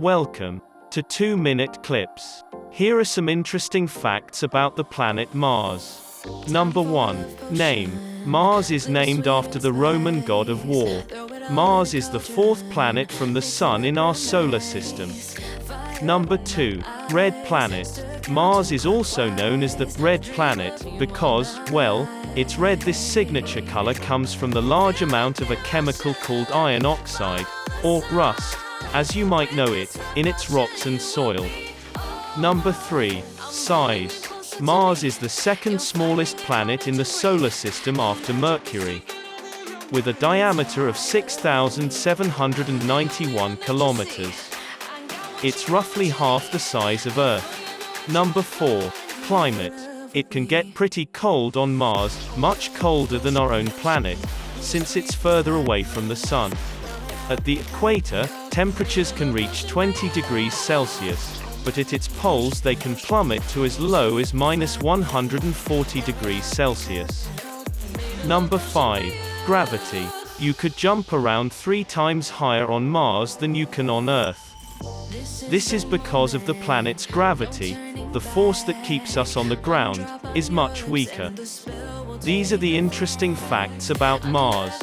Welcome to 2-minute clips. Here are some interesting facts about the planet Mars. Number 1. Name. Mars is named after the Roman god of war. Mars is the fourth planet from the Sun in our solar system. Number 2. Red planet. Mars is also known as the red planet because, well, it's red. This signature color comes from the large amount of a chemical called iron oxide, or rust, as you might know it, in its rocks and soil. Number 3. Size. Mars is the second smallest planet in the solar system after Mercury, with a diameter of 6,791 kilometers. It's roughly half the size of Earth. Number 4. Climate. It can get pretty cold on Mars, much colder than our own planet, since it's further away from the Sun. At the equator, temperatures can reach 20 degrees Celsius, but at its poles they can plummet to as low as -140 degrees Celsius. Number 5. Gravity. You could jump around 3 times higher on Mars than you can on Earth. This is because of the planet's gravity. The force that keeps us on the ground is much weaker. These are the interesting facts about Mars.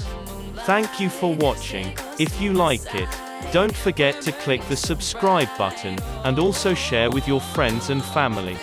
Thank you for watching. If you like it, don't forget to click the subscribe button, and also share with your friends and family.